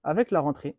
avec la rentrée,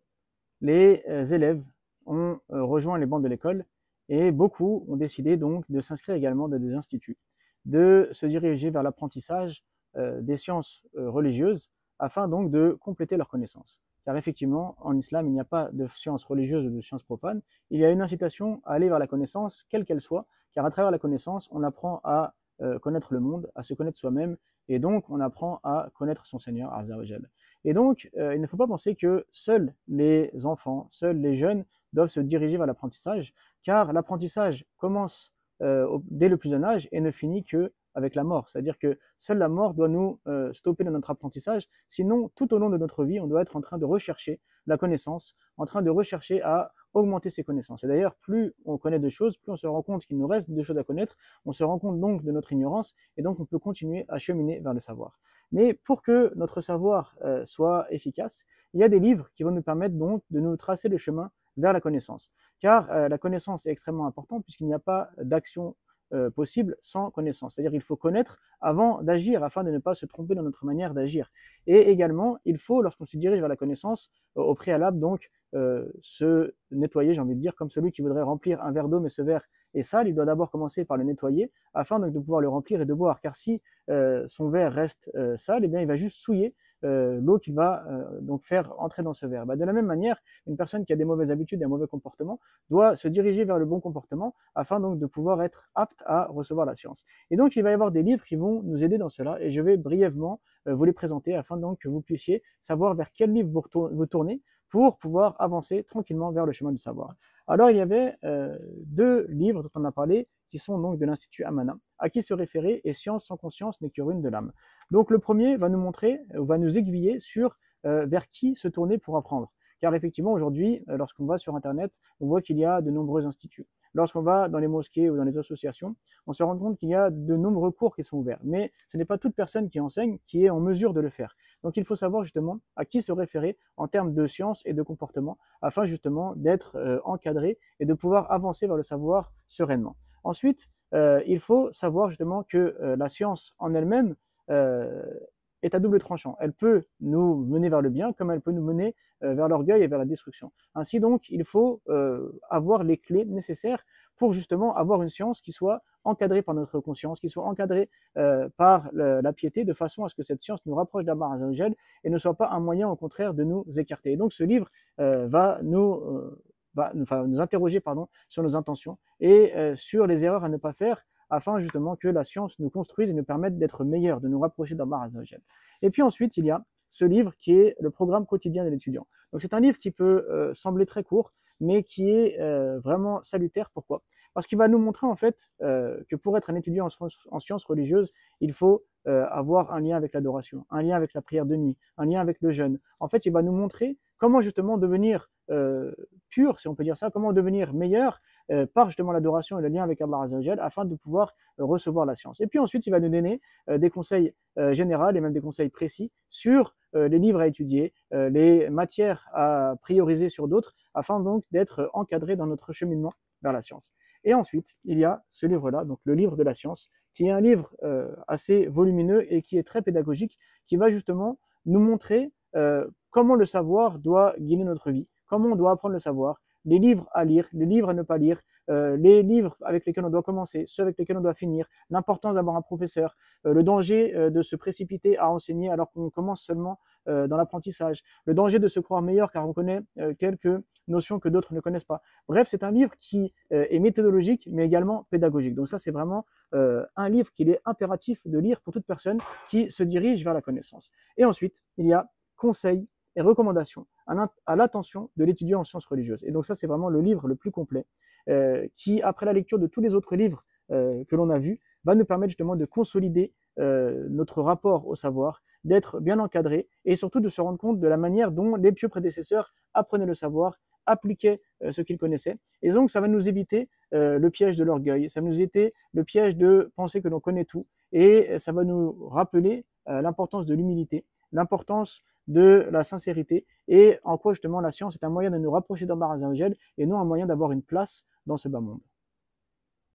les élèves ont rejoint les bancs de l'école et beaucoup ont décidé donc de s'inscrire également dans des instituts, de se diriger vers l'apprentissage des sciences religieuses afin donc de compléter leurs connaissances. Car effectivement, en islam, il n'y a pas de sciences religieuses ou de sciences profanes, il y a une incitation à aller vers la connaissance, quelle qu'elle soit, car à travers la connaissance, on apprend à connaître le monde, à se connaître soi-même, et donc on apprend à connaître son Seigneur, Azza wa Jal. Et donc, il ne faut pas penser que seuls les enfants, seuls les jeunes doivent se diriger vers l'apprentissage, car l'apprentissage commence dès le plus jeune âge et ne finit que avec la mort. C'est-à-dire que seule la mort doit nous stopper dans notre apprentissage. Sinon, tout au long de notre vie, on doit être en train de rechercher la connaissance, en train de rechercher à augmenter ses connaissances. Et d'ailleurs, plus on connaît de choses, plus on se rend compte qu'il nous reste de choses à connaître, on se rend compte donc de notre ignorance, et donc on peut continuer à cheminer vers le savoir. Mais pour que notre savoir soit efficace, il y a des livres qui vont nous permettre donc de nous tracer le chemin vers la connaissance. Car la connaissance est extrêmement importante puisqu'il n'y a pas d'action possible sans connaissance. C'est-à-dire qu'il faut connaître avant d'agir afin de ne pas se tromper dans notre manière d'agir. Et également, il faut, lorsqu'on se dirige vers la connaissance, au préalable, donc, se nettoyer, j'ai envie de dire, comme celui qui voudrait remplir un verre d'eau, mais ce verre est sale, il doit d'abord commencer par le nettoyer afin donc, de pouvoir le remplir et de boire. Car si son verre reste sale, eh bien, il va juste souiller l'eau qu'il va donc faire entrer dans ce verre. De la même manière, une personne qui a des mauvaises habitudes et un mauvais comportement doit se diriger vers le bon comportement afin donc de pouvoir être apte à recevoir la science. Et donc il va y avoir des livres qui vont nous aider dans cela et je vais brièvement vous les présenter afin donc que vous puissiez savoir vers quel livre vous tournez pour pouvoir avancer tranquillement vers le chemin du savoir. Alors il y avait deux livres dont on a parlé qui sont donc de l'Institut Amana, à qui se référer et Science sans conscience n'est que ruine de l'âme. Donc le premier va nous montrer, va nous aiguiller sur vers qui se tourner pour apprendre. Car effectivement, aujourd'hui, lorsqu'on va sur Internet, on voit qu'il y a de nombreux instituts. Lorsqu'on va dans les mosquées ou dans les associations, on se rend compte qu'il y a de nombreux cours qui sont ouverts. Mais ce n'est pas toute personne qui enseigne qui est en mesure de le faire. Donc il faut savoir justement à qui se référer en termes de science et de comportement, afin justement d'être encadré et de pouvoir avancer vers le savoir sereinement. Ensuite, il faut savoir justement que la science en elle-même est à double tranchant. Elle peut nous mener vers le bien, comme elle peut nous mener vers l'orgueil et vers la destruction. Ainsi donc, il faut avoir les clés nécessaires pour justement avoir une science qui soit encadrée par notre conscience, qui soit encadrée par la piété, de façon à ce que cette science nous rapproche d'Allah Azza wa Jal et ne soit pas un moyen, au contraire, de nous écarter. Et donc, ce livre va nous interroger sur nos intentions et sur les erreurs à ne pas faire afin justement que la science nous construise et nous permette d'être meilleurs, de nous rapprocher d'Allah Azza wa Jal. Et puis ensuite, il y a ce livre qui est le programme quotidien de l'étudiant. Donc c'est un livre qui peut sembler très court, mais qui est vraiment salutaire. Pourquoi? Parce qu'il va nous montrer en fait que pour être un étudiant en sciences religieuses, il faut avoir un lien avec l'adoration, un lien avec la prière de nuit, un lien avec le jeûne. En fait, il va nous montrer comment justement devenir pur, si on peut dire ça, comment devenir meilleur par justement l'adoration et le lien avec Allah Azza wa Jal afin de pouvoir recevoir la science. Et puis ensuite, il va nous donner des conseils généraux et même des conseils précis sur les livres à étudier, les matières à prioriser sur d'autres, afin donc d'être encadré dans notre cheminement vers la science. Et ensuite, il y a ce livre-là, donc le livre de la science, qui est un livre assez volumineux et qui est très pédagogique, qui va justement nous montrer comment le savoir doit guider notre vie, comment on doit apprendre le savoir, les livres à lire, les livres à ne pas lire, les livres avec lesquels on doit commencer, ceux avec lesquels on doit finir, l'importance d'avoir un professeur, le danger de se précipiter à enseigner alors qu'on commence seulement dans l'apprentissage, le danger de se croire meilleur car on connaît quelques notions que d'autres ne connaissent pas. Bref, c'est un livre qui est méthodologique mais également pédagogique. Donc ça, c'est vraiment un livre qu'il est impératif de lire pour toute personne qui se dirige vers la connaissance. Et ensuite, il y a conseils et recommandations à l'attention de l'étudiant en sciences religieuses. Et donc ça, c'est vraiment le livre le plus complet qui, après la lecture de tous les autres livres que l'on a vus, va nous permettre justement de consolider notre rapport au savoir, d'être bien encadré et surtout de se rendre compte de la manière dont les pieux prédécesseurs apprenaient le savoir, appliquaient ce qu'ils connaissaient. Et donc, ça va nous éviter le piège de l'orgueil, ça va nous éviter le piège de penser que l'on connaît tout et ça va nous rappeler l'importance de l'humilité, l'importance de la sincérité et en quoi justement la science est un moyen de nous rapprocher d'Allah Azza wa Jal et non un moyen d'avoir une place dans ce bas monde.